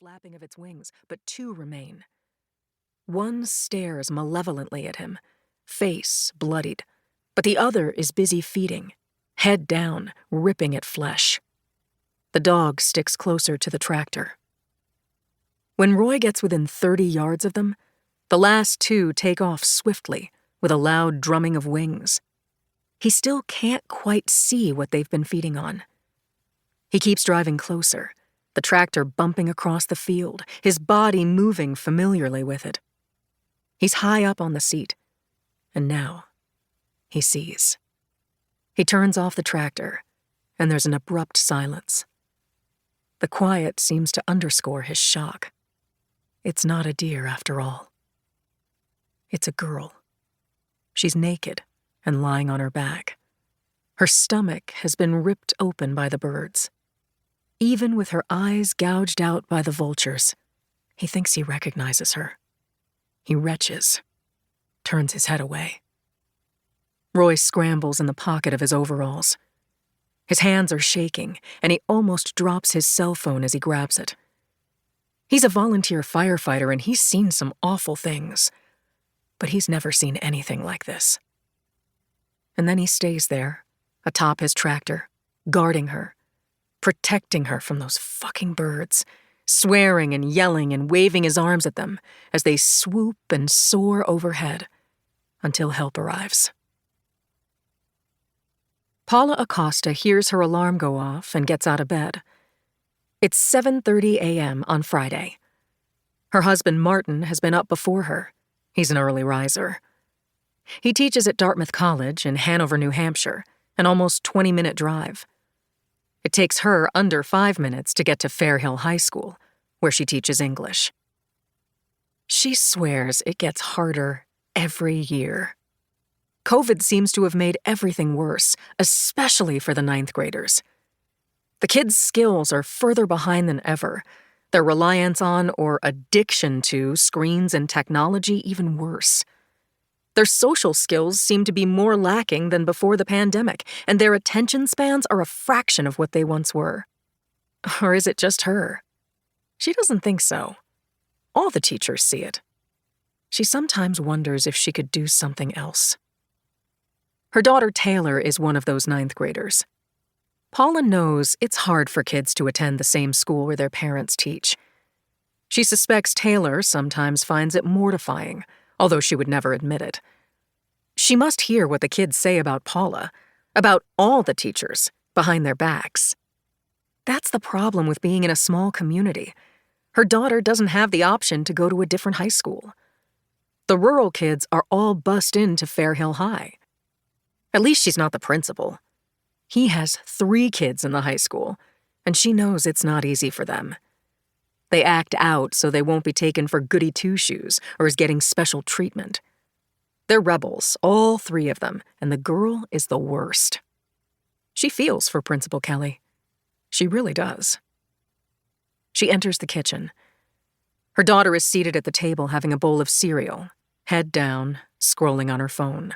flapping of its wings, but two remain. One stares malevolently at him, face bloodied, but the other is busy feeding, head down, ripping at flesh. The dog sticks closer to the tractor. When Roy gets within 30 yards of them, the last two take off swiftly, with a loud drumming of wings. He still can't quite see what they've been feeding on. He keeps driving closer, the tractor bumping across the field, his body moving familiarly with it. He's high up on the seat, and now he sees. He turns off the tractor, and there's an abrupt silence. The quiet seems to underscore his shock. It's not a deer, after all. It's a girl. She's naked and lying on her back. Her stomach has been ripped open by the birds. Even with her eyes gouged out by the vultures, he thinks he recognizes her. He retches, turns his head away. Roy scrambles in the pocket of his overalls. His hands are shaking, and he almost drops his cell phone as he grabs it. He's a volunteer firefighter, and he's seen some awful things, but he's never seen anything like this. And then he stays there, atop his tractor, guarding her, protecting her from those fucking birds, swearing and yelling and waving his arms at them as they swoop and soar overhead until help arrives. Paula Acosta hears her alarm go off and gets out of bed. It's 7:30 a.m. on Friday. Her husband Martin has been up before her. He's an early riser. He teaches at Dartmouth College in Hanover, New Hampshire, an almost 20-minute drive. It takes her under 5 minutes to get to Fairhill High School, where she teaches English. She swears it gets harder every year. COVID seems to have made everything worse, especially for the 9th graders. The kids' skills are further behind than ever, their reliance on or addiction to screens and technology even worse. Their social skills seem to be more lacking than before the pandemic, and their attention spans are a fraction of what they once were. Or is it just her? She doesn't think so. All the teachers see it. She sometimes wonders if she could do something else. Her daughter Taylor is one of those 9th graders. Paula knows it's hard for kids to attend the same school where their parents teach. She suspects Taylor sometimes finds it mortifying, although she would never admit it. She must hear what the kids say about Paula, about all the teachers, behind their backs. That's the problem with being in a small community. Her daughter doesn't have the option to go to a different high school. The rural kids are all bussed into Fairhill High. At least she's not the principal. He has 3 kids in the high school, and she knows it's not easy for them. They act out so they won't be taken for goody two-shoes or as getting special treatment. They're rebels, all 3 of them, and the girl is the worst. She feels for Principal Kelly. She really does. She enters the kitchen. Her daughter is seated at the table having a bowl of cereal, head down, scrolling on her phone.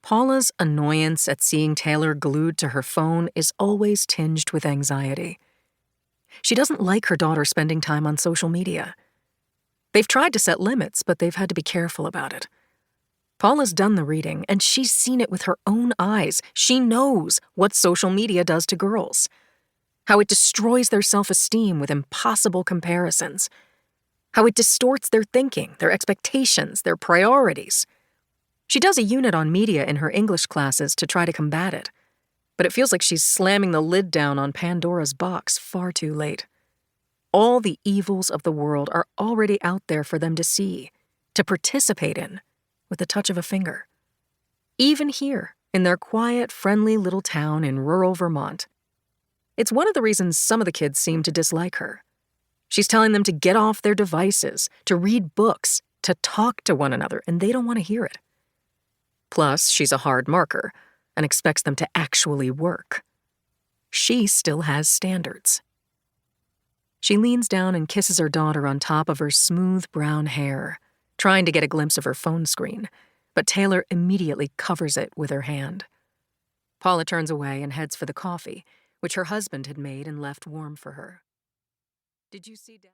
Paula's annoyance at seeing Taylor glued to her phone is always tinged with anxiety. She doesn't like her daughter spending time on social media. They've tried to set limits, but they've had to be careful about it. Paula's done the reading, and she's seen it with her own eyes. She knows what social media does to girls, how it destroys their self-esteem with impossible comparisons, how it distorts their thinking, their expectations, their priorities. She does a unit on media in her English classes to try to combat it, but it feels like she's slamming the lid down on Pandora's box far too late. All the evils of the world are already out there for them to see, to participate in, with the touch of a finger. Even here, in their quiet, friendly little town in rural Vermont. It's one of the reasons some of the kids seem to dislike her. She's telling them to get off their devices, to read books, to talk to one another, and they don't want to hear it. Plus, she's a hard marker and expects them to actually work. She still has standards. She leans down and kisses her daughter on top of her smooth brown hair, trying to get a glimpse of her phone screen, but Taylor immediately covers it with her hand. Paula turns away and heads for the coffee, which her husband had made and left warm for her. Did you see Dad?